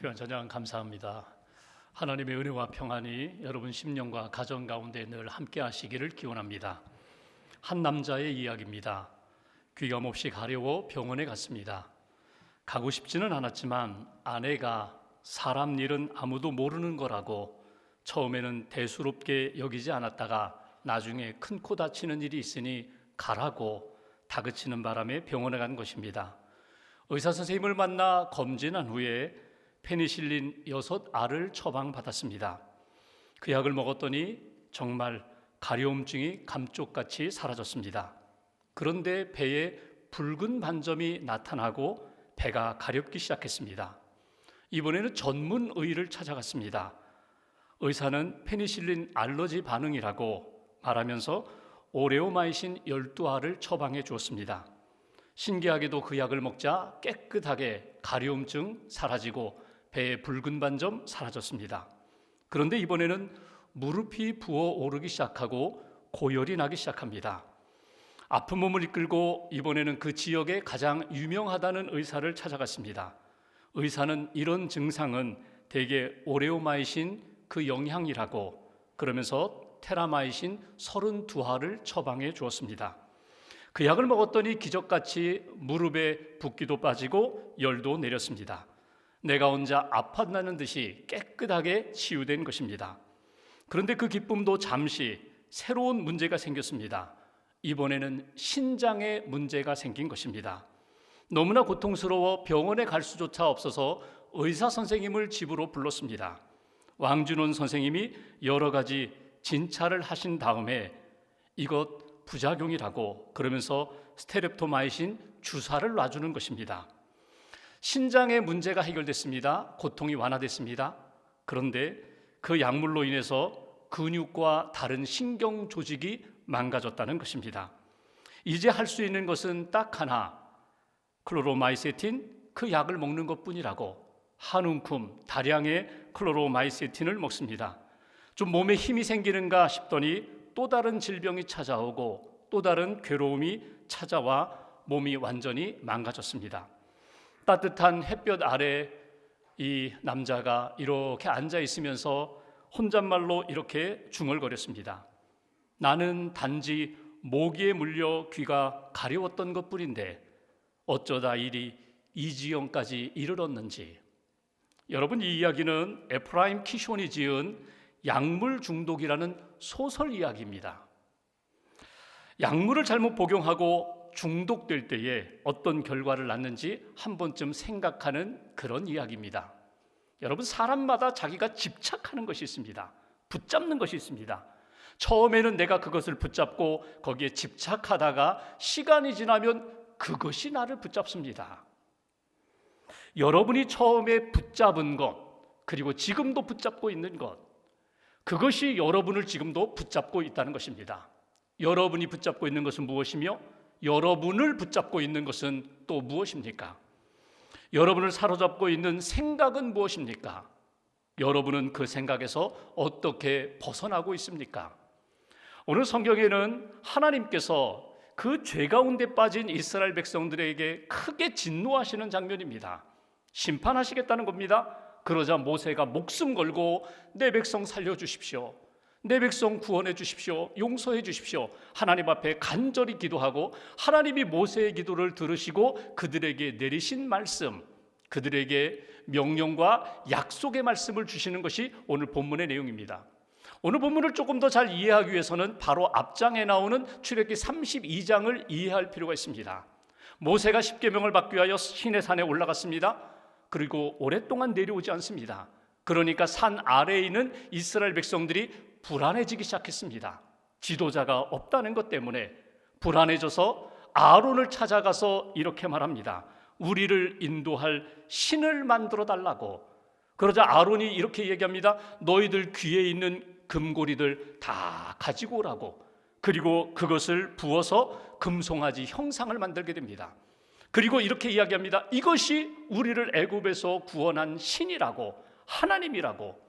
귀한 찬양 감사합니다. 하나님의 은혜와 평안이 여러분 심령과 가정 가운데 늘 함께 하시기를 기원합니다. 한 남자의 이야기입니다. 귀감 없이 가려워 병원에 갔습니다. 가고 싶지는 않았지만 아내가 사람 일은 아무도 모르는 거라고 처음에는 대수롭게 여기지 않았다가 나중에 큰 코 다치는 일이 있으니 가라고 다그치는 바람에 병원에 간 것입니다. 의사 선생님을 만나 검진한 후에 페니실린 6알을 처방받았습니다. 그 약을 먹었더니 정말 가려움증이 감쪽같이 사라졌습니다. 그런데 배에 붉은 반점이 나타나고 배가 가렵기 시작했습니다. 이번에는 전문 의를 찾아갔습니다. 의사는 페니실린 알러지 반응이라고 말하면서 오레오마이신 12알을 처방해 주었습니다. 신기하게도 그 약을 먹자 깨끗하게 가려움증 사라지고 배의 붉은 반점 사라졌습니다. 그런데 이번에는 무릎이 부어오르기 시작하고 고열이 나기 시작합니다. 아픈 몸을 이끌고 이번에는 그 지역에 가장 유명하다는 의사를 찾아갔습니다. 의사는 이런 증상은 대개 오레오마이신 그 영향이라고 그러면서 테라마이신 32알을 처방해 주었습니다. 그 약을 먹었더니 기적같이 무릎에 붓기도 빠지고 열도 내렸습니다. 내가 혼자 아팠다는 듯이 깨끗하게 치유된 것입니다. 그런데 그 기쁨도 잠시 새로운 문제가 생겼습니다. 이번에는 신장에 문제가 생긴 것입니다. 너무나 고통스러워 병원에 갈 수조차 없어서 의사 선생님을 집으로 불렀습니다. 왕준원 선생님이 여러 가지 진찰을 하신 다음에 이것 부작용이라고 그러면서 스테렙토마이신 주사를 놔주는 것입니다. 신장의 문제가 해결됐습니다. 고통이 완화됐습니다. 그런데 그 약물로 인해서 근육과 다른 신경 조직이 망가졌다는 것입니다. 이제 할 수 있는 것은 딱 하나, 클로로마이세틴 그 약을 먹는 것뿐이라고 한 움큼 다량의 클로로마이세틴을 먹습니다. 좀 몸에 힘이 생기는가 싶더니 또 다른 질병이 찾아오고 또 다른 괴로움이 찾아와 몸이 완전히 망가졌습니다. 따뜻한 햇볕 아래 이 남자가 이렇게 앉아 있으면서 혼잣말로 이렇게 중얼거렸습니다. 나는 단지 모기에 물려 귀가 가려웠던 것뿐인데 어쩌다 일이 이 지경까지 이르렀는지. 여러분, 이 이야기는 에프라임 키숑이 지은 약물 중독이라는 소설 이야기입니다. 약물을 잘못 복용하고 중독될 때에 어떤 결과를 낳는지 한 번쯤 생각하는 그런 이야기입니다. 여러분, 사람마다 자기가 집착하는 것이 있습니다. 붙잡는 것이 있습니다. 처음에는 내가 그것을 붙잡고 거기에 집착하다가 시간이 지나면 그것이 나를 붙잡습니다. 여러분이 처음에 붙잡은 것, 그리고 지금도 붙잡고 있는 것, 그것이 여러분을 지금도 붙잡고 있다는 것입니다. 여러분이 붙잡고 있는 것은 무엇이며 여러분을 붙잡고 있는 것은 또 무엇입니까? 여러분을 사로잡고 있는 생각은 무엇입니까? 여러분은 그 생각에서 어떻게 벗어나고 있습니까? 오늘 성경에는 하나님께서 그 죄 가운데 빠진 이스라엘 백성들에게 크게 진노하시는 장면입니다. 심판하시겠다는 겁니다. 그러자 모세가 목숨 걸고 내 백성 살려주십시오, 내 백성 구원해 주십시오, 용서해 주십시오, 하나님 앞에 간절히 기도하고 하나님이 모세의 기도를 들으시고 그들에게 내리신 말씀, 그들에게 명령과 약속의 말씀을 주시는 것이 오늘 본문의 내용입니다. 오늘 본문을 조금 더 잘 이해하기 위해서는 바로 앞장에 나오는 출애굽기 32장을 이해할 필요가 있습니다. 모세가 십계명을 받기 위하여 시내산에 올라갔습니다. 그리고 오랫동안 내려오지 않습니다. 그러니까 산 아래에 있는 이스라엘 백성들이 불안해지기 시작했습니다. 지도자가 없다는 것 때문에 불안해져서 아론을 찾아가서 이렇게 말합니다. 우리를 인도할 신을 만들어 달라고. 그러자 아론이 이렇게 얘기합니다. 너희들 귀에 있는 금고리들 다 가지고 오라고. 그리고 그것을 부어서 금송아지 형상을 만들게 됩니다. 그리고 이렇게 이야기합니다. 이것이 우리를 애굽에서 구원한 신이라고, 하나님이라고.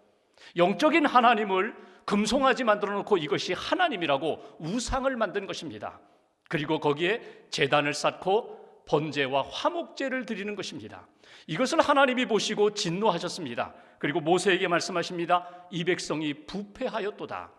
영적인 하나님을 금송아지 만들어 놓고 이것이 하나님이라고 우상을 만든 것입니다. 그리고 거기에 제단을 쌓고 번제와 화목제를 드리는 것입니다. 이것을 하나님이 보시고 진노하셨습니다. 그리고 모세에게 말씀하십니다. 이 백성이 부패하였도다.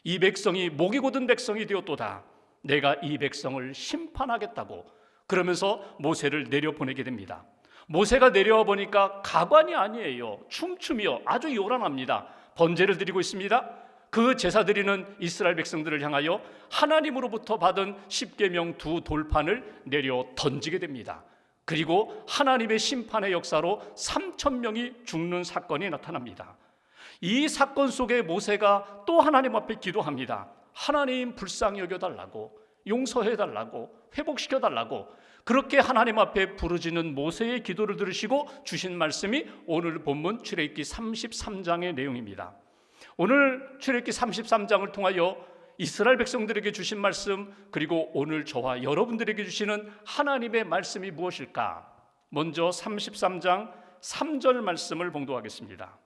이 백성이 목이 곧은 백성이 되었도다. 내가 이 백성을 심판하겠다고 그러면서 모세를 내려보내게 됩니다. 모세가 내려와 보니까 가관이 아니에요. 춤추며 아주 요란합니다. 번제를 드리고 있습니다. 그 제사 드리는 이스라엘 백성들을 향하여 하나님으로부터 받은 십계명 두 돌판을 내려 던지게 됩니다. 그리고 하나님의 심판의 역사로 3,000명이 죽는 사건이 나타납니다. 이 사건 속에 모세가 또 하나님 앞에 기도합니다. 하나님 불쌍히 여겨달라고, 용서해달라고, 회복시켜달라고. 그렇게 하나님 앞에 부르짖는 모세의 기도를 들으시고 주신 말씀이 오늘 본문 출애굽기 33장의 내용입니다. 오늘 출애굽기 33장을 통하여 이스라엘 백성들에게 주신 말씀, 그리고 오늘 저와 여러분들에게 주시는 하나님의 말씀이 무엇일까? 먼저 33장 3절 말씀을 봉독하겠습니다.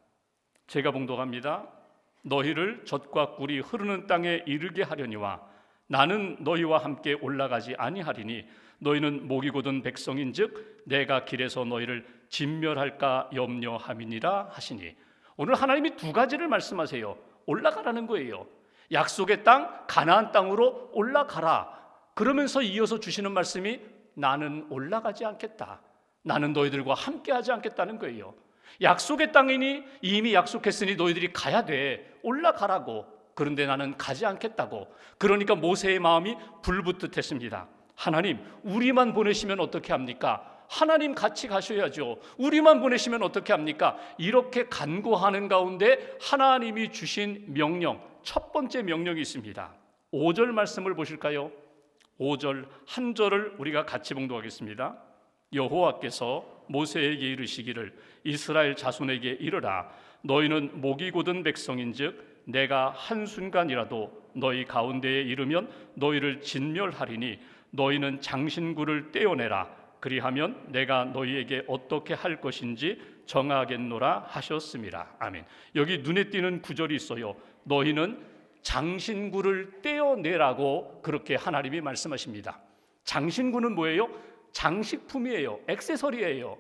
제가 봉독합니다. 너희를 젖과 꿀이 흐르는 땅에 이르게 하려니와 나는 너희와 함께 올라가지 아니하리니 너희는 목이 곧은 백성인즉 내가 길에서 너희를 진멸할까 염려함이니라 하시니. 오늘 하나님이 두 가지를 말씀하세요. 올라가라는 거예요. 약속의 땅 가나안 땅으로 올라가라. 그러면서 이어서 주시는 말씀이 나는 올라가지 않겠다. 나는 너희들과 함께하지 않겠다는 거예요. 약속의 땅이니 이미 약속했으니 너희들이 가야 돼. 올라가라고. 그런데 나는 가지 않겠다고. 그러니까 모세의 마음이 불붙듯했습니다. 하나님, 우리만 보내시면 어떻게 합니까? 하나님 같이 가셔야죠. 우리만 보내시면 어떻게 합니까? 이렇게 간구하는 가운데 하나님이 주신 명령, 첫 번째 명령이 있습니다. 5절 말씀을 보실까요? 5절 한 절을 우리가 같이 봉독하겠습니다. 여호와께서 모세에게 이르시기를 이스라엘 자손에게 이르라. 너희는 목이 곧은 백성인즉 내가 한순간이라도 너희 가운데에 이르면 너희를 진멸하리니 너희는 장신구를 떼어내라. 그리하면 내가 너희에게 어떻게 할 것인지 정하겠노라 하셨습니다. 아멘. 여기 눈에 띄는 구절이 있어요. 너희는 장신구를 떼어내라고 그렇게 하나님이 말씀하십니다. 장신구는 뭐예요? 장식품이에요. 액세서리예요.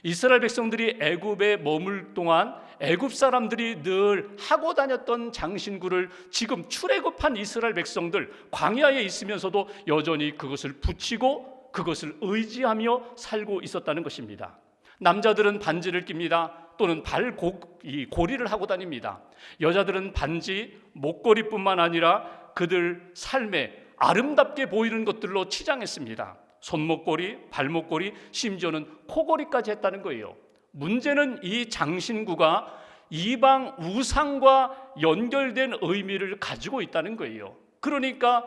이스라엘 백성들이 애굽에 머물 동안 애굽 사람들이 늘 하고 다녔던 장신구를 지금 출애굽한 이스라엘 백성들 광야에 있으면서도 여전히 그것을 붙이고 그것을 의지하며 살고 있었다는 것입니다. 남자들은 반지를 낍니다. 또는 고리를 하고 다닙니다. 여자들은 반지, 목걸이뿐만 아니라 그들 삶에 아름답게 보이는 것들로 치장했습니다. 손목걸이, 발목걸이, 심지어는 코걸이까지 했다는 거예요. 문제는 이 장신구가 이방 우상과 연결된 의미를 가지고 있다는 거예요. 그러니까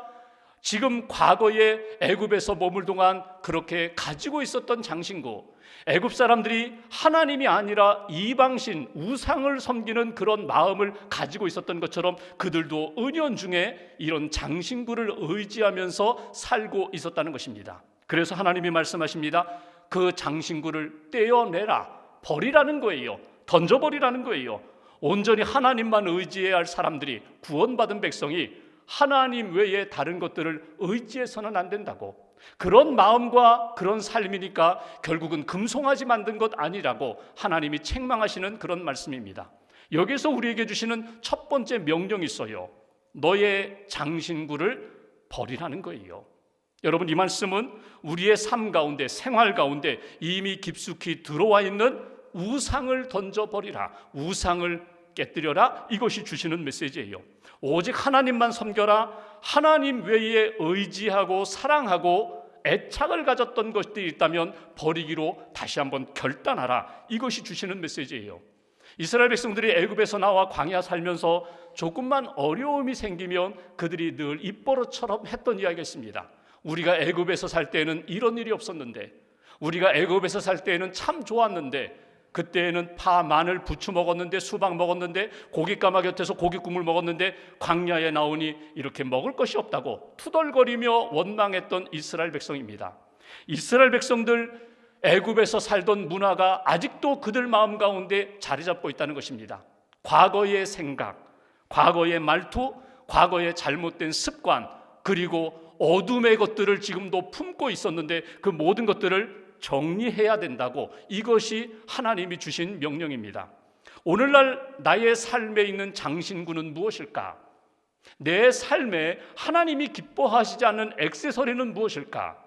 지금 과거에 애굽에서 머물 동안 그렇게 가지고 있었던 장신구, 애굽 사람들이 하나님이 아니라 이방신, 우상을 섬기는 그런 마음을 가지고 있었던 것처럼 그들도 은연중에 이런 장신구를 의지하면서 살고 있었다는 것입니다. 그래서 하나님이 말씀하십니다. 그 장신구를 떼어내라, 버리라는 거예요. 던져버리라는 거예요. 온전히 하나님만 의지해야 할 사람들이, 구원받은 백성이 하나님 외에 다른 것들을 의지해서는 안 된다고. 그런 마음과 그런 삶이니까 결국은 금송아지 만든 것 아니라고 하나님이 책망하시는 그런 말씀입니다. 여기서 우리에게 주시는 첫 번째 명령이 있어요. 너의 장신구를 버리라는 거예요. 여러분, 이 말씀은 우리의 삶 가운데, 생활 가운데 이미 깊숙이 들어와 있는 우상을 던져버리라, 우상을 깨뜨려라, 이것이 주시는 메시지예요. 오직 하나님만 섬겨라. 하나님 외에 의지하고 사랑하고 애착을 가졌던 것들이 있다면 버리기로 다시 한번 결단하라, 이것이 주시는 메시지예요. 이스라엘 백성들이 애굽에서 나와 광야 살면서 조금만 어려움이 생기면 그들이 늘 입버릇처럼 했던 이야기가 있습니다. 우리가 애굽에서 살 때는 이런 일이 없었는데, 우리가 애굽에서 살 때는 참 좋았는데, 그때에는 파, 마늘, 부추 먹었는데, 수박 먹었는데, 고깃가마 곁에서 고깃국물 먹었는데 광야에 나오니 이렇게 먹을 것이 없다고 투덜거리며 원망했던 이스라엘 백성입니다. 이스라엘 백성들 애굽에서 살던 문화가 아직도 그들 마음 가운데 자리 잡고 있다는 것입니다. 과거의 생각, 과거의 말투, 과거의 잘못된 습관, 그리고 어둠의 것들을 지금도 품고 있었는데 그 모든 것들을 정리해야 된다고, 이것이 하나님이 주신 명령입니다. 오늘날 나의 삶에 있는 장신구는 무엇일까? 내 삶에 하나님이 기뻐하시지 않는 액세서리는 무엇일까?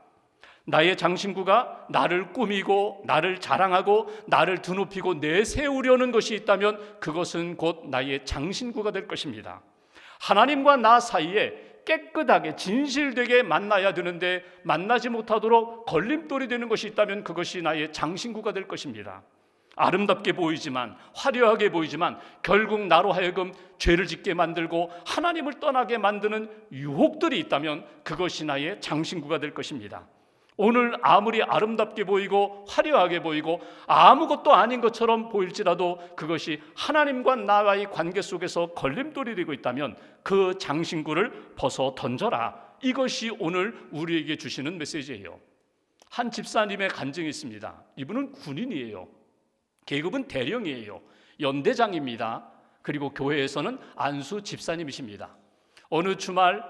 나의 장신구가 나를 꾸미고 나를 자랑하고 나를 드높이고 내세우려는 것이 있다면 그것은 곧 나의 장신구가 될 것입니다. 하나님과 나 사이에 깨끗하게 진실되게 만나야 되는데 만나지 못하도록 걸림돌이 되는 것이 있다면 그것이 나의 장신구가 될 것입니다. 아름답게 보이지만, 화려하게 보이지만 결국 나로 하여금 죄를 짓게 만들고 하나님을 떠나게 만드는 유혹들이 있다면 그것이 나의 장신구가 될 것입니다. 오늘 아무리 아름답게 보이고 화려하게 보이고 아무것도 아닌 것처럼 보일지라도 그것이 하나님과 나와의 관계 속에서 걸림돌이 되고 있다면 그 장신구를 벗어 던져라. 이것이 오늘 우리에게 주시는 메시지예요. 한 집사님의 간증이 있습니다. 이분은 군인이에요. 계급은 대령이에요. 연대장입니다. 그리고 교회에서는 안수 집사님이십니다. 어느 주말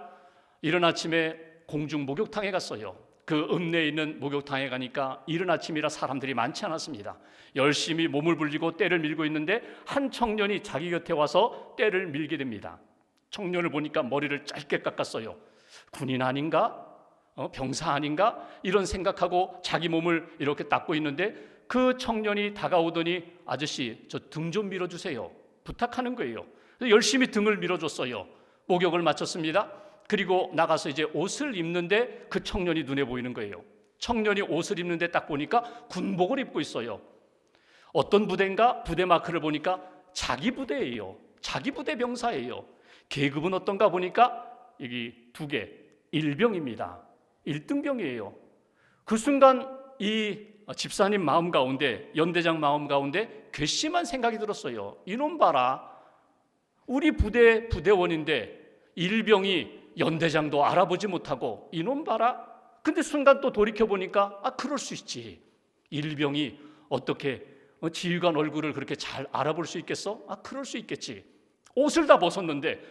이른 아침에 공중 목욕탕에 갔어요. 그 읍내에 있는 목욕탕에 가니까 이른 아침이라 사람들이 많지 않았습니다. 열심히 몸을 불리고 떼를 밀고 있는데 한 청년이 자기 곁에 와서 떼를 밀게 됩니다. 청년을 보니까 머리를 짧게 깎았어요. 군인 아닌가? 병사 아닌가? 이런 생각하고 자기 몸을 이렇게 닦고 있는데 그 청년이 다가오더니 아저씨 저 등 좀 밀어주세요. 부탁하는 거예요. 열심히 등을 밀어줬어요. 목욕을 마쳤습니다. 그리고 나가서 이제 옷을 입는데 그 청년이 눈에 보이는 거예요. 청년이 옷을 입는데 딱 보니까 군복을 입고 있어요. 어떤 부대인가? 부대 마크를 보니까 자기 부대예요. 자기 부대 병사예요. 계급은 어떤가 보니까 여기 2개, 일병입니다. 1등병이에요. 그 순간 이 집사님 마음 가운데, 연대장 마음 가운데 괘씸한 생각이 들었어요. 이놈 봐라. 우리 부대 부대원인데 일병이 연대장도 알아보지 못하고 이놈 봐라. 근데 순간 또 돌이켜보니까 그럴 수 있지. 일병이 어떻게 지휘관 얼굴을 그렇게 잘 알아볼 수 있겠어? 그럴 수 있겠지. 옷을 다 벗었는데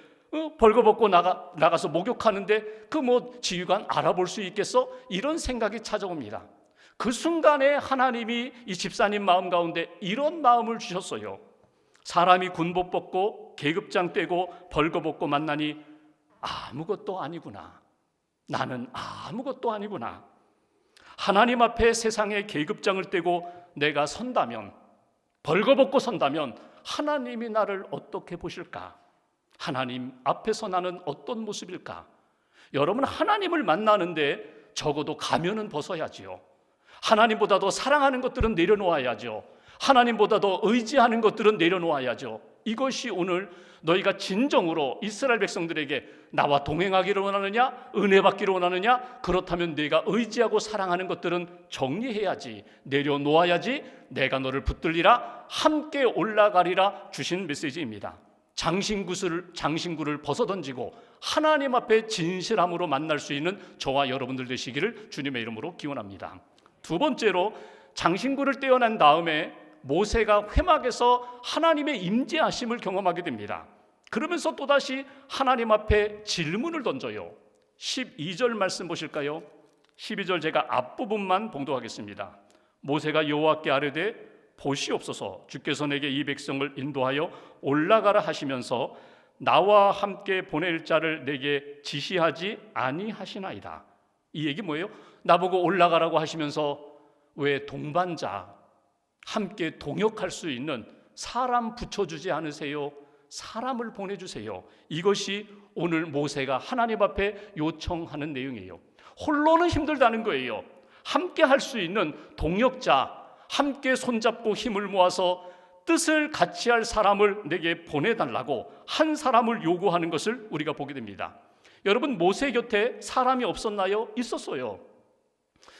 벌거벗고 나가서 목욕하는데 그 지휘관 알아볼 수 있겠어? 이런 생각이 찾아옵니다. 그 순간에 하나님이 이 집사님 마음 가운데 이런 마음을 주셨어요. 사람이 군복 벗고 계급장 떼고 벌거벗고 만나니 아무것도 아니구나. 나는 아무것도 아니구나. 하나님 앞에 세상의 계급장을 떼고 내가 선다면, 벌거벗고 선다면 하나님이 나를 어떻게 보실까? 하나님 앞에서 나는 어떤 모습일까? 여러분, 하나님을 만나는데 적어도 가면은 벗어야지요. 하나님보다도 사랑하는 것들은 내려놓아야죠. 하나님보다도 의지하는 것들은 내려놓아야죠. 이것이 오늘 너희가 진정으로 이스라엘 백성들에게 나와 동행하기를 원하느냐? 은혜 받기를 원하느냐? 그렇다면 네가 의지하고 사랑하는 것들은 정리해야지, 내려놓아야지. 내가 너를 붙들리라, 함께 올라가리라 주신 메시지입니다. 장신구를 벗어던지고 하나님 앞에 진실함으로 만날 수 있는 저와 여러분들 되시기를 주님의 이름으로 기원합니다. 두 번째로, 장신구를 떼어난 다음에 모세가 회막에서 하나님의 임재하심을 경험하게 됩니다. 그러면서 또다시 하나님 앞에 질문을 던져요. 12절 말씀 보실까요? 12절 제가 앞부분만 봉독하겠습니다. 모세가 여호와께 아뢰되 보시옵소서, 주께서 내게 이 백성을 인도하여 올라가라 하시면서 나와 함께 보낼 자를 내게 지시하지 아니하시나이다. 이 얘기 뭐예요? 나보고 올라가라고 하시면서 왜 동반자, 함께 동역할 수 있는 사람 붙여주지 않으세요? 사람을 보내주세요. 이것이 오늘 모세가 하나님 앞에 요청하는 내용이에요. 홀로는 힘들다는 거예요. 함께 할 수 있는 동역자, 함께 손잡고 힘을 모아서 뜻을 같이 할 사람을 내게 보내달라고 한 사람을 요구하는 것을 우리가 보게 됩니다. 여러분, 모세 곁에 사람이 없었나요? 있었어요.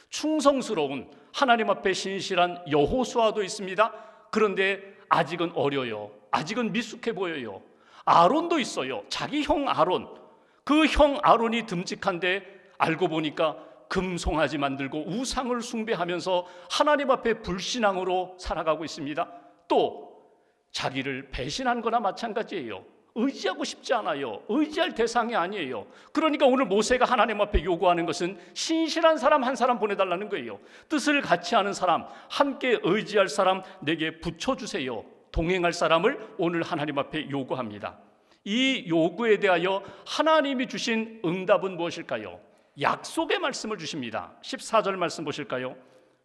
충성스러운 하나님 앞에 신실한 여호수아도 있습니다. 그런데 아직은 어려요. 아직은 미숙해 보여요. 아론도 있어요. 자기 형 아론. 그 형 아론이 듬직한데 알고 보니까 금송아지 만들고 우상을 숭배하면서 하나님 앞에 불신앙으로 살아가고 있습니다. 또 자기를 배신한 거나 마찬가지예요. 의지하고 싶지 않아요. 의지할 대상이 아니에요. 그러니까 오늘 모세가 하나님 앞에 요구하는 것은 신실한 사람 한 사람 보내달라는 거예요. 뜻을 같이 하는 사람, 함께 의지할 사람 내게 붙여주세요. 동행할 사람을 오늘 하나님 앞에 요구합니다. 이 요구에 대하여 하나님이 주신 응답은 무엇일까요? 약속의 말씀을 주십니다. 14절 말씀 보실까요?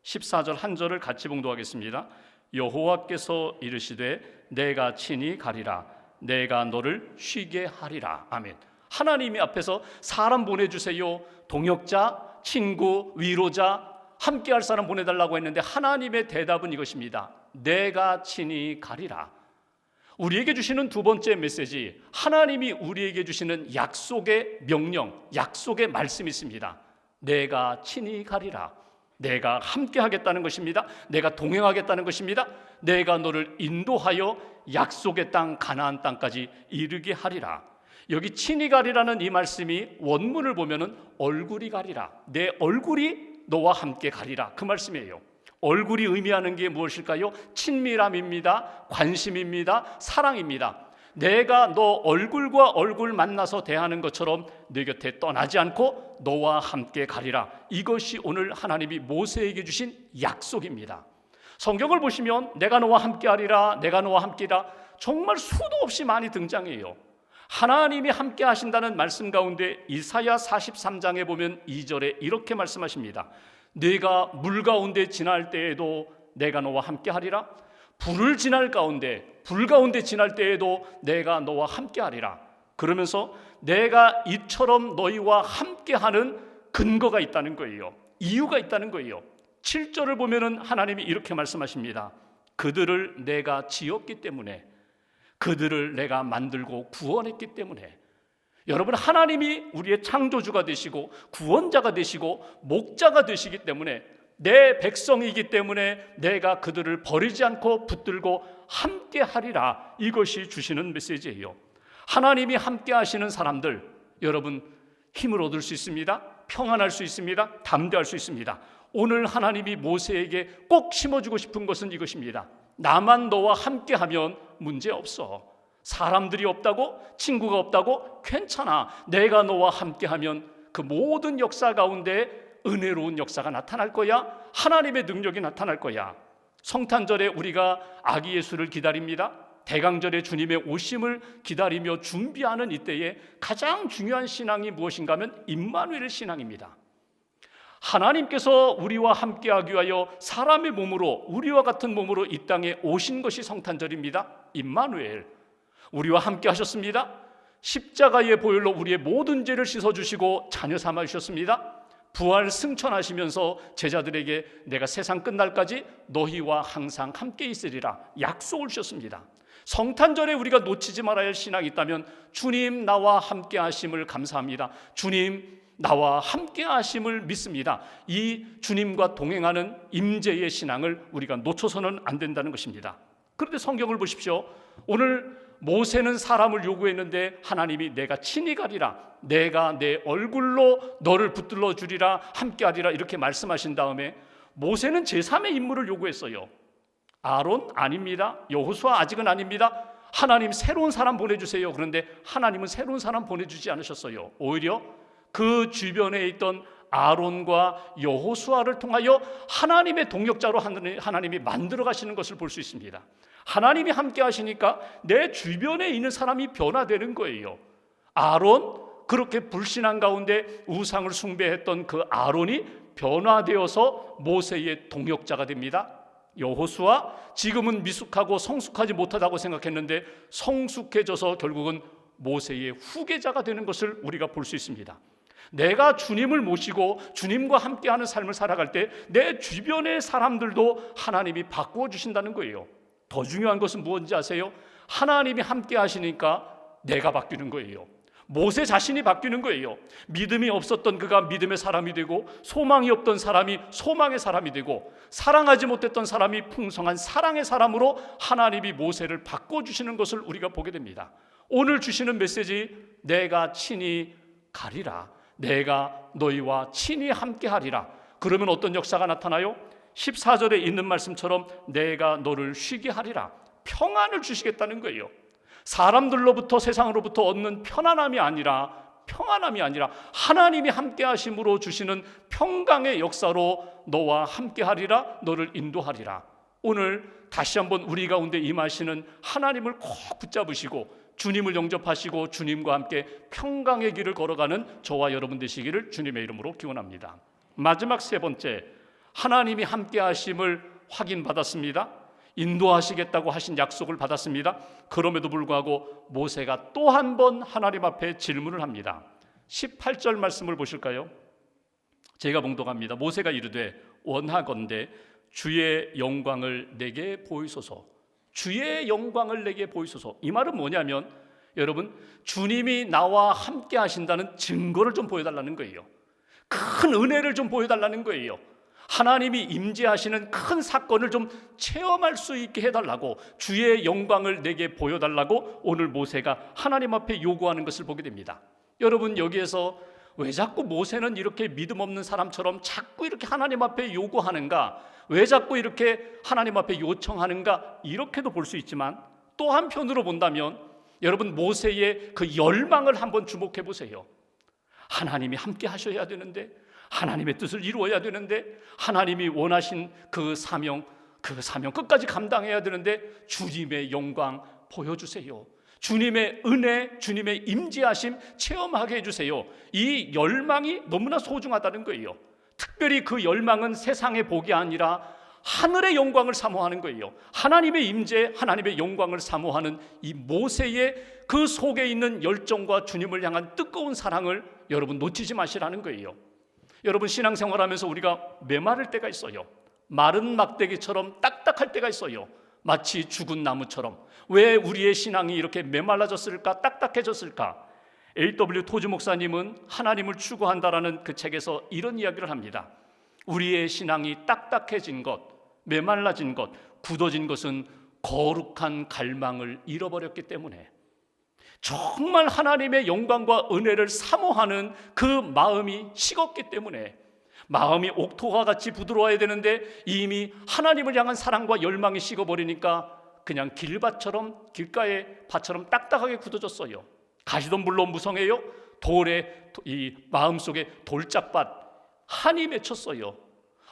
14절 한 절을 같이 봉독하겠습니다. 여호와께서 이르시되 내가 친히 가리라. 내가 너를 쉬게 하리라. 아멘. 하나님이 앞에서 사람 보내주세요. 동역자, 친구, 위로자, 함께할 사람 보내달라고 했는데 하나님의 대답은 이것입니다. 내가 친히 가리라. 우리에게 주시는 두 번째 메시지, 하나님이 우리에게 주시는 약속의 명령, 약속의 말씀이 있습니다. 내가 친히 가리라. 내가 함께 하겠다는 것입니다. 내가 동행하겠다는 것입니다. 내가 너를 인도하여 약속의 땅 가나안 땅까지 이르게 하리라. 여기 친히 가리라는 이 말씀이 원문을 보면은 얼굴이 가리라. 내 얼굴이 너와 함께 가리라. 그 말씀이에요. 얼굴이 의미하는 게 무엇일까요? 친밀함입니다. 관심입니다. 사랑입니다. 내가 너 얼굴과 얼굴 만나서 대하는 것처럼 내 곁에 떠나지 않고 너와 함께 가리라. 이것이 오늘 하나님이 모세에게 주신 약속입니다. 성경을 보시면 내가 너와 함께 하리라, 내가 너와 함께라, 정말 수도 없이 많이 등장해요. 하나님이 함께 하신다는 말씀 가운데 이사야 43장에 보면 2절에 이렇게 말씀하십니다. 내가 물 가운데 지날 때에도 내가 너와 함께 하리라. 불을 지날 가운데, 불 가운데 지날 때에도 내가 너와 함께 하리라. 그러면서 내가 이처럼 너희와 함께하는 근거가 있다는 거예요. 이유가 있다는 거예요. 7절을 보면은 하나님이 이렇게 말씀하십니다. 그들을 내가 지었기 때문에, 그들을 내가 만들고 구원했기 때문에. 여러분, 하나님이 우리의 창조주가 되시고 구원자가 되시고 목자가 되시기 때문에, 내 백성이기 때문에 내가 그들을 버리지 않고 붙들고 함께 하리라. 이것이 주시는 메시지예요. 하나님이 함께 하시는 사람들, 여러분 힘을 얻을 수 있습니다. 평안할 수 있습니다. 담대할 수 있습니다. 오늘 하나님이 모세에게 꼭 심어주고 싶은 것은 이것입니다. 나만 너와 함께하면 문제없어. 사람들이 없다고, 친구가 없다고? 괜찮아. 내가 너와 함께하면 그 모든 역사 가운데 은혜로운 역사가 나타날 거야. 하나님의 능력이 나타날 거야. 성탄절에 우리가 아기 예수를 기다립니다. 대강절에 주님의 오심을 기다리며 준비하는 이때에 가장 중요한 신앙이 무엇인가 하면 임마누엘 신앙입니다. 하나님께서 우리와 함께하기 위하여 사람의 몸으로, 우리와 같은 몸으로 이 땅에 오신 것이 성탄절입니다. 임마누엘, 우리와 함께 하셨습니다. 십자가의 보혈로 우리의 모든 죄를 씻어주시고 자녀 삼아 주셨습니다. 부활 승천하시면서 제자들에게 내가 세상 끝날까지 너희와 항상 함께 있으리라 약속을 주셨습니다. 성탄절에 우리가 놓치지 말아야 할 신앙이 있다면 주님 나와 함께 하심을 감사합니다. 주님 나와 함께 하심을 믿습니다. 이 주님과 동행하는 임재의 신앙을 우리가 놓쳐서는 안 된다는 것입니다. 그런데 성경을 보십시오. 오늘 모세는 사람을 요구했는데 하나님이 내가 친히 가리라, 내가 내 얼굴로 너를 붙들러 주리라, 함께 하리라 이렇게 말씀하신 다음에 모세는 제3의 인물을 요구했어요. 아론 아닙니다. 여호수아 아직은 아닙니다. 하나님 새로운 사람 보내주세요. 그런데 하나님은 새로운 사람 보내주지 않으셨어요. 오히려 그 주변에 있던 아론과 여호수아를 통하여 하나님의 동역자로 하나님이 만들어 가시는 것을 볼 수 있습니다. 하나님이 함께 하시니까 내 주변에 있는 사람이 변화되는 거예요. 아론, 그렇게 불신앙 가운데 우상을 숭배했던 그 아론이 변화되어서 모세의 동역자가 됩니다. 여호수아, 지금은 미숙하고 성숙하지 못하다고 생각했는데 성숙해져서 결국은 모세의 후계자가 되는 것을 우리가 볼 수 있습니다. 내가 주님을 모시고 주님과 함께하는 삶을 살아갈 때 내 주변의 사람들도 하나님이 바꾸어 주신다는 거예요. 더 중요한 것은 무엇인지 아세요? 하나님이 함께 하시니까 내가 바뀌는 거예요. 모세 자신이 바뀌는 거예요. 믿음이 없었던 그가 믿음의 사람이 되고, 소망이 없던 사람이 소망의 사람이 되고, 사랑하지 못했던 사람이 풍성한 사랑의 사람으로 하나님이 모세를 바꿔주시는 것을 우리가 보게 됩니다. 오늘 주시는 메시지, 내가 친히 가리라, 내가 너희와 친히 함께 하리라. 그러면 어떤 역사가 나타나요? 14절에 있는 말씀처럼 내가 너를 쉬게 하리라, 평안을 주시겠다는 거예요. 사람들로부터 세상으로부터 얻는 평안함이 아니라 하나님이 함께 하심으로 주시는 평강의 역사로 너와 함께 하리라, 너를 인도하리라. 오늘 다시 한번 우리 가운데 임하시는 하나님을 꼭 붙잡으시고 주님을 영접하시고 주님과 함께 평강의 길을 걸어가는 저와 여러분 되시기를 주님의 이름으로 기원합니다. 마지막 세 번째, 하나님이 함께 하심을 확인받았습니다. 인도하시겠다고 하신 약속을 받았습니다. 그럼에도 불구하고 모세가 또 한 번 하나님 앞에 질문을 합니다. 18절 말씀을 보실까요? 제가 봉독합니다. 모세가 이르되 원하건대 주의 영광을 내게 보이소서. 주의 영광을 내게 보이소서. 이 말은 뭐냐면 여러분, 주님이 나와 함께 하신다는 증거를 좀 보여달라는 거예요. 큰 은혜를 좀 보여달라는 거예요. 하나님이 임재하시는 큰 사건을 좀 체험할 수 있게 해달라고, 주의 영광을 내게 보여달라고 오늘 모세가 하나님 앞에 요구하는 것을 보게 됩니다. 여러분, 여기에서 왜 자꾸 모세는 이렇게 믿음 없는 사람처럼 자꾸 이렇게 하나님 앞에 요구하는가, 왜 자꾸 이렇게 하나님 앞에 요청하는가, 이렇게도 볼 수 있지만 또 한편으로 본다면 여러분, 모세의 그 열망을 한번 주목해 보세요. 하나님이 함께 하셔야 되는데, 하나님의 뜻을 이루어야 되는데, 하나님이 원하신 그 사명 끝까지 감당해야 되는데 주님의 영광 보여주세요. 주님의 은혜, 주님의 임재하심 체험하게 해주세요. 이 열망이 너무나 소중하다는 거예요. 특별히 그 열망은 세상의 복이 아니라 하늘의 영광을 사모하는 거예요. 하나님의 임재, 하나님의 영광을 사모하는 이 모세의 그 속에 있는 열정과 주님을 향한 뜨거운 사랑을 여러분 놓치지 마시라는 거예요. 여러분, 신앙생활하면서 우리가 메마를 때가 있어요. 마른 막대기처럼 딱딱할 때가 있어요. 마치 죽은 나무처럼. 왜 우리의 신앙이 이렇게 메말라졌을까, 딱딱해졌을까? A.W. 토즈 목사님은 하나님을 추구한다라는 그 책에서 이런 이야기를 합니다. 우리의 신앙이 딱딱해진 것, 메말라진 것, 굳어진 것은 거룩한 갈망을 잃어버렸기 때문에, 정말 하나님의 영광과 은혜를 사모하는 그 마음이 식었기 때문에, 마음이 옥토와 같이 부드러워야 되는데 이미 하나님을 향한 사랑과 열망이 식어버리니까 그냥 길밭처럼, 길가의 밭처럼 딱딱하게 굳어졌어요. 가시던 물로 무성해요. 돌에, 이 마음속에 돌짝밭 한이 맺혔어요.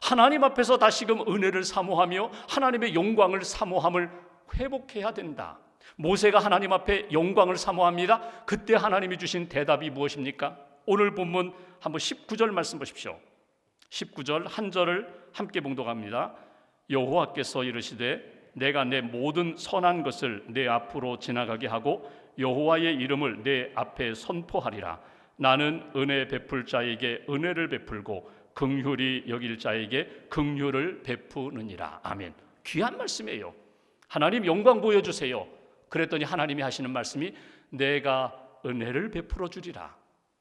하나님 앞에서 다시금 은혜를 사모하며 하나님의 영광을 사모함을 회복해야 된다. 모세가 하나님 앞에 영광을 사모합니다. 그때 하나님이 주신 대답이 무엇입니까? 오늘 본문 한번 19절 말씀 보십시오. 19절 한 절을 함께 봉독합니다. 여호와께서 이르시되 내가 내 모든 선한 것을 내 앞으로 지나가게 하고 여호와의 이름을 내 앞에 선포하리라. 나는 은혜 베풀 자에게 은혜를 베풀고 긍휼히 여길 자에게 긍휼을 베푸느니라. 아멘. 귀한 말씀이에요. 하나님 영광 보여주세요. 그랬더니 하나님이 하시는 말씀이 내가 은혜를 베풀어 주리라.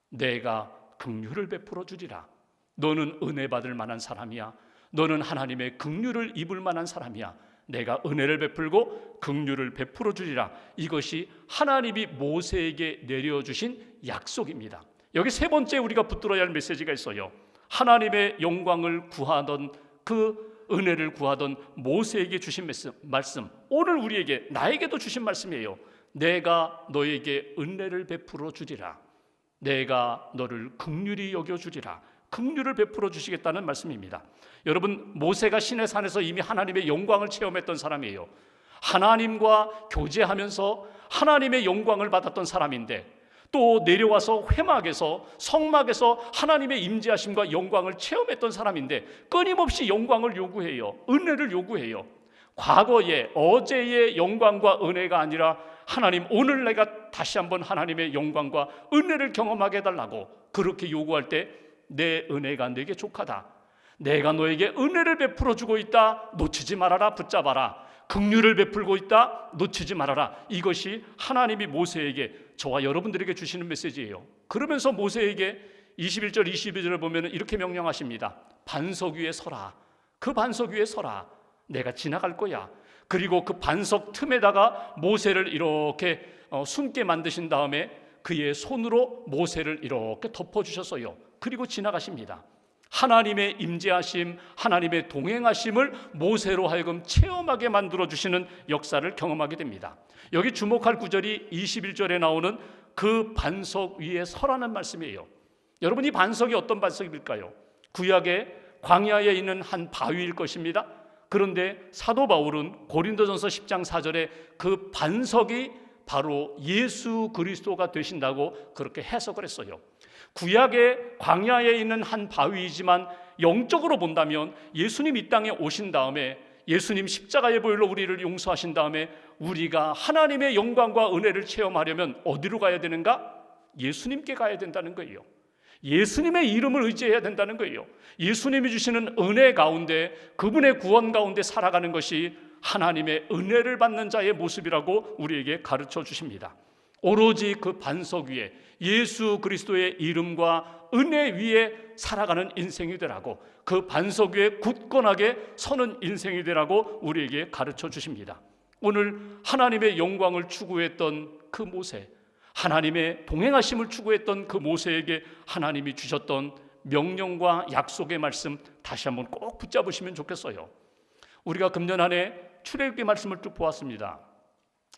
내가 긍휼을 베풀어 주리라. 너는 은혜 받을 만한 사람이야. 너는 하나님의 긍휼을 입을 만한 사람이야. 내가 은혜를 베풀고 긍휼을 베풀어 주리라. 이것이 하나님이 모세에게 내려주신 약속입니다. 여기 세 번째 우리가 붙들어야 할 메시지가 있어요. 하나님의 영광을 구하던, 그 은혜를 구하던 모세에게 주신 말씀, 오늘 우리에게, 나에게도 주신 말씀이에요. 내가 너에게 은혜를 베풀어 주리라. 내가 너를 긍휼히 여겨 주리라. 긍휼을 베풀어 주시겠다는 말씀입니다. 여러분, 모세가 시내산에서 이미 하나님의 영광을 체험했던 사람이에요. 하나님과 교제하면서 하나님의 영광을 받았던 사람인데, 또 내려와서 회막에서, 성막에서 하나님의 임재하심과 영광을 체험했던 사람인데 끊임없이 영광을 요구해요. 은혜를 요구해요. 과거의, 어제의 영광과 은혜가 아니라 하나님, 오늘 내가 다시 한번 하나님의 영광과 은혜를 경험하게 해달라고 그렇게 요구할 때 내 은혜가 내게 족하다. 내가 너에게 은혜를 베풀어 주고 있다. 놓치지 말아라. 붙잡아라. 긍휼을 베풀고 있다. 놓치지 말아라. 이것이 하나님이 모세에게, 저와 여러분들에게 주시는 메시지예요. 그러면서 모세에게 21절 22절을 보면 이렇게 명령하십니다. 반석 위에 서라. 그 반석 위에 서라. 내가 지나갈 거야. 그리고 그 반석 틈에다가 모세를 이렇게 숨게 만드신 다음에 그의 손으로 모세를 이렇게 덮어주셨어요. 그리고 지나가십니다. 하나님의 임재하심, 하나님의 동행하심을 모세로 하여금 체험하게 만들어주시는 역사를 경험하게 됩니다. 여기 주목할 구절이 21절에 나오는 그 반석 위에 서라는 말씀이에요. 여러분, 이 반석이 어떤 반석일까요? 구약의 광야에 있는 한 바위일 것입니다. 그런데 사도 바울은 고린도전서 10장 4절에 그 반석이 바로 예수 그리스도가 되신다고 그렇게 해석을 했어요. 구약의 광야에 있는 한 바위이지만 영적으로 본다면 예수님 이 땅에 오신 다음에, 예수님 십자가의 보혈로 우리를 용서하신 다음에 우리가 하나님의 영광과 은혜를 체험하려면 어디로 가야 되는가? 예수님께 가야 된다는 거예요. 예수님의 이름을 의지해야 된다는 거예요. 예수님이 주시는 은혜 가운데, 그분의 구원 가운데 살아가는 것이 하나님의 은혜를 받는 자의 모습이라고 우리에게 가르쳐 주십니다. 오로지 그 반석 위에 예수 그리스도의 이름과 은혜 위에 살아가는 인생이 되라고, 그 반석 위에 굳건하게 서는 인생이 되라고 우리에게 가르쳐 주십니다. 오늘 하나님의 영광을 추구했던 그 모세, 하나님의 동행하심을 추구했던 그 모세에게 하나님이 주셨던 명령과 약속의 말씀 다시 한번 꼭 붙잡으시면 좋겠어요. 우리가 금년 한 해 출애굽기 말씀을 쭉 보았습니다.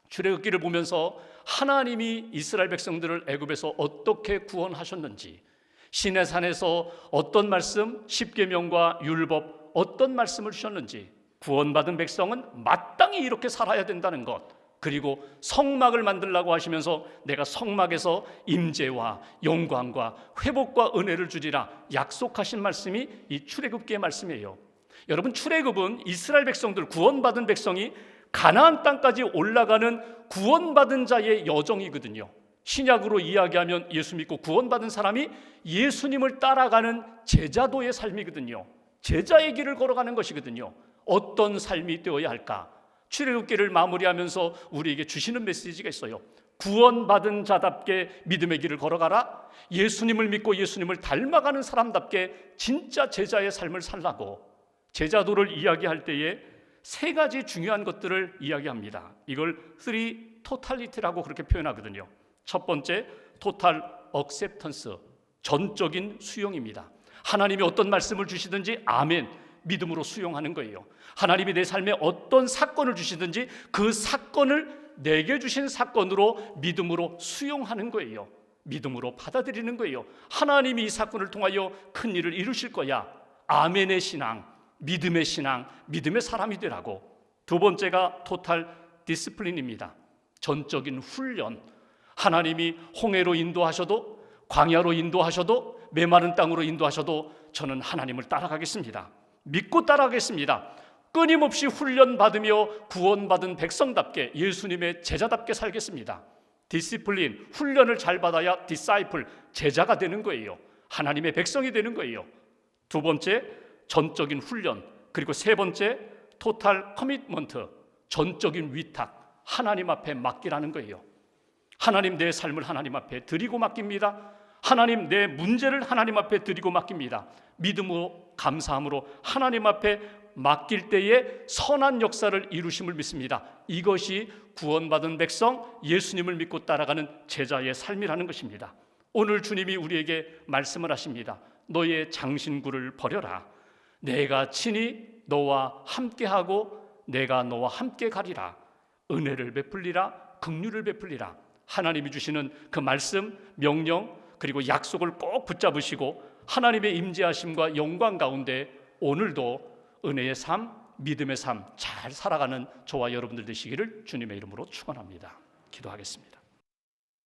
출애굽기를 보면서 하나님이 이스라엘 백성들을 애굽에서 어떻게 구원하셨는지, 시내산에서 어떤 말씀, 십계명과 율법 어떤 말씀을 주셨는지, 구원받은 백성은 마땅히 이렇게 살아야 된다는 것, 그리고 성막을 만들라고 하시면서 내가 성막에서 임재와 영광과 회복과 은혜를 주리라 약속하신 말씀이 이 출애굽기의 말씀이에요. 여러분, 출애굽은 이스라엘 백성들, 구원받은 백성이 가나안 땅까지 올라가는 구원받은 자의 여정이거든요. 신약으로 이야기하면 예수 믿고 구원받은 사람이 예수님을 따라가는 제자도의 삶이거든요. 제자의 길을 걸어가는 것이거든요. 어떤 삶이 되어야 할까? 출애굽기를 마무리하면서 우리에게 주시는 메시지가 있어요. 구원받은 자답게 믿음의 길을 걸어가라. 예수님을 믿고 예수님을 닮아가는 사람답게 진짜 제자의 삶을 살라고. 제자도를 이야기할 때에 세 가지 중요한 것들을 이야기합니다. 이걸 three totality라고 그렇게 표현하거든요. 첫 번째, total acceptance, 전적인 수용입니다. 하나님이 어떤 말씀을 주시든지 아멘, 믿음으로 수용하는 거예요. 하나님이 내 삶에 어떤 사건을 주시든지 그 사건을 내게 주신 사건으로 믿음으로 수용하는 거예요. 믿음으로 받아들이는 거예요. 하나님이 이 사건을 통하여 큰 일을 이루실 거야. 아멘의 신앙, 믿음의 신앙, 믿음의 사람이 되라고. 두 번째가 토탈 디스플린입니다. 전적인 훈련. 하나님이 홍해로 인도하셔도, 광야로 인도하셔도, 메마른 땅으로 인도하셔도 저는 하나님을 따라가겠습니다. 믿고 따라가겠습니다. 끊임없이 훈련받으며 구원받은 백성답게, 예수님의 제자답게 살겠습니다. 디시플린, 훈련을 잘 받아야 디사이플, 제자가 되는 거예요. 하나님의 백성이 되는 거예요. 두 번째, 전적인 훈련. 그리고 세 번째, 토탈 커미트먼트, 전적인 위탁, 하나님 앞에 맡기라는 거예요. 하나님, 내 삶을 하나님 앞에 드리고 맡깁니다. 하나님, 내 문제를 하나님 앞에 드리고 맡깁니다. 믿음으로, 감사함으로 하나님 앞에 맡길 때에 선한 역사를 이루심을 믿습니다. 이것이 구원받은 백성, 예수님을 믿고 따라가는 제자의 삶이라는 것입니다. 오늘 주님이 우리에게 말씀을 하십니다. 너의 장신구를 버려라. 내가 친히 너와 함께하고 내가 너와 함께 가리라. 은혜를 베풀리라, 긍휼을 베풀리라. 하나님이 주시는 그 말씀, 명령, 그리고 약속을 꼭 붙잡으시고 하나님의 임재하심과 영광 가운데 오늘도 은혜의 삶, 믿음의 삶 잘 살아가는 저와 여러분들 되시기를 주님의 이름으로 축원합니다. 기도하겠습니다.